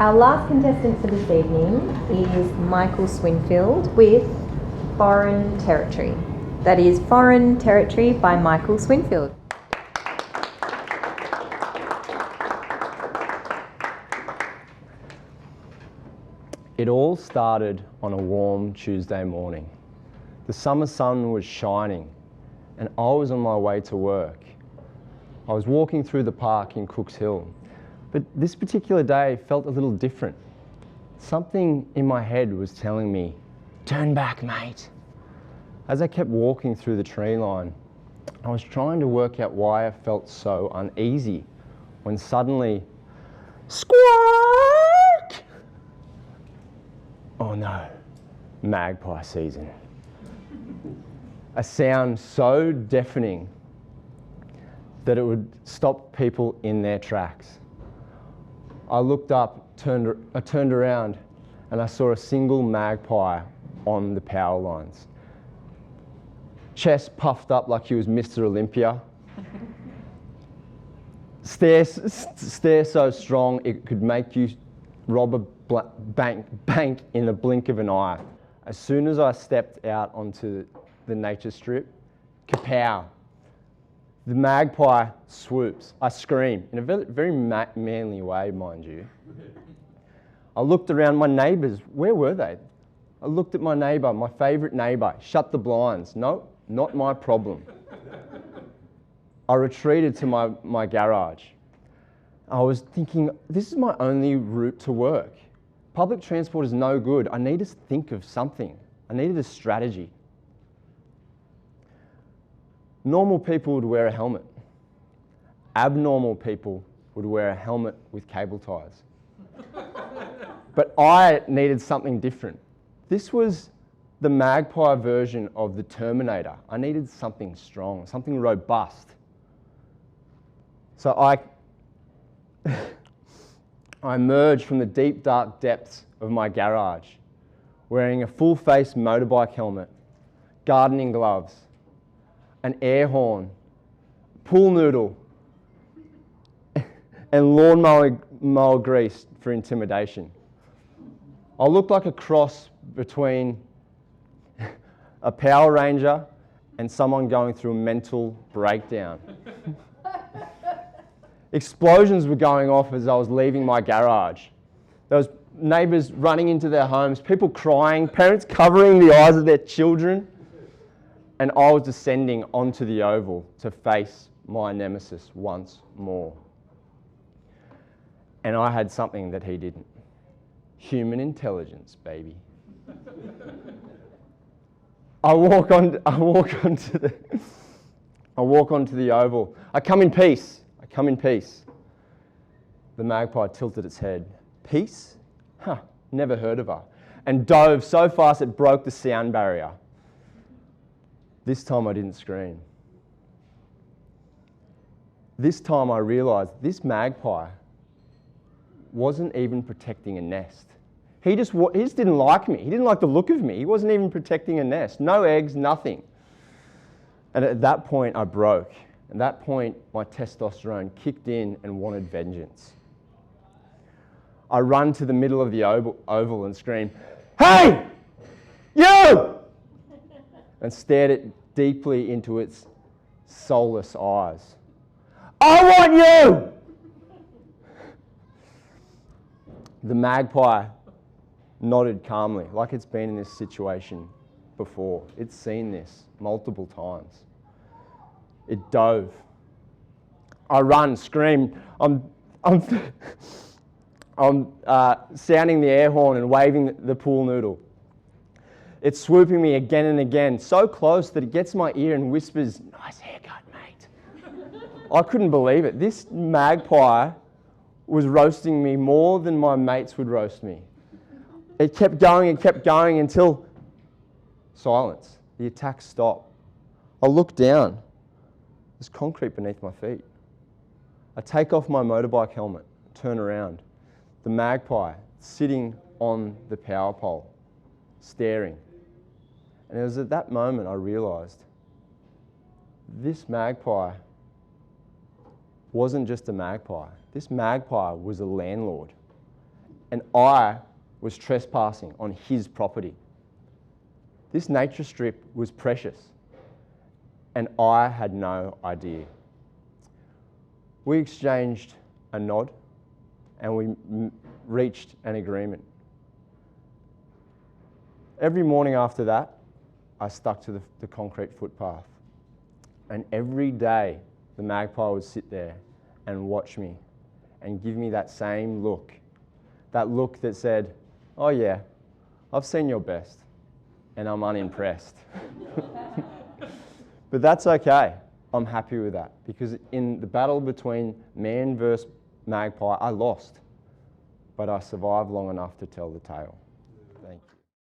Our last contestant for this evening is Michael Swinfield with Foreign Territory. That is Foreign Territory by Michael Swinfield. It all started on a warm Tuesday morning. The summer sun was shining and I was on my way to work. I was walking through the park in Cooks Hill, but this particular day felt a little different. Something in my head was telling me, "Turn back, mate." As I kept walking through the tree line, I was trying to work out why I felt so uneasy when suddenly, squawk! Oh no, magpie season. A sound so deafening that it would stop people in their tracks. I looked up, I turned around, and I saw a single magpie on the power lines. Chest puffed up like he was Mr. Olympia. Stare so strong it could make you rob a bank in the blink of an eye. As soon as I stepped out onto the nature strip, kapow! The magpie swoops. I scream in a very manly way, mind you. I looked around. My neighbours, where were they? I looked at my neighbour, my favourite neighbour. Shut the blinds. No, not my problem. I retreated to my garage. I was thinking, this is my only route to work. Public transport is no good. I need to think of something. I needed a strategy. Normal people would wear a helmet. Abnormal people would wear a helmet with cable ties. But I needed something different. This was the magpie version of the Terminator. I needed something strong, something robust. So I emerged from the deep, dark depths of my garage, wearing a full-face motorbike helmet, gardening gloves, an air horn, pool noodle, and lawnmower grease for intimidation. I looked like a cross between a Power Ranger and someone going through a mental breakdown. Explosions were going off as I was leaving my garage. There was neighbours running into their homes, people crying, parents covering the eyes of their children. And I was descending onto the oval to face my nemesis once more. And I had something that he didn't. Human intelligence, baby. I walk onto the oval. I come in peace. The magpie tilted its head. Peace? Huh, never heard of her. And dove so fast it broke the sound barrier. This time I didn't scream. This time I realised this magpie wasn't even protecting a nest. He just didn't like me. He didn't like the look of me. He wasn't even protecting a nest. No eggs, nothing. And at that point I broke. At that point my testosterone kicked in and wanted vengeance. I run to the middle of the oval and scream, "Hey! You!" and stared it deeply into its soulless eyes. "I want you!" The magpie nodded calmly, like it's been in this situation before. It's seen this multiple times. It dove. I run, scream. I'm sounding the air horn and waving the pool noodle. It's swooping me again and again, so close that it gets my ear and whispers, "Nice haircut, mate." I couldn't believe it. This magpie was roasting me more than my mates would roast me. It kept going until silence. The attack stopped. I looked down. There's concrete beneath my feet. I take off my motorbike helmet, turn around. The magpie sitting on the power pole, staring. And it was at that moment I realised this magpie wasn't just a magpie. This magpie was a landlord. and I was trespassing on his property. This nature strip was precious, and I had no idea. We exchanged a nod, and we reached an agreement. Every morning after that, I stuck to the concrete footpath. And every day, the magpie would sit there and watch me and give me that same look. That look that said, oh yeah, I've seen your best, and I'm unimpressed. But that's okay. I'm happy with that, because in the battle between man versus magpie, I lost, but I survived long enough to tell the tale.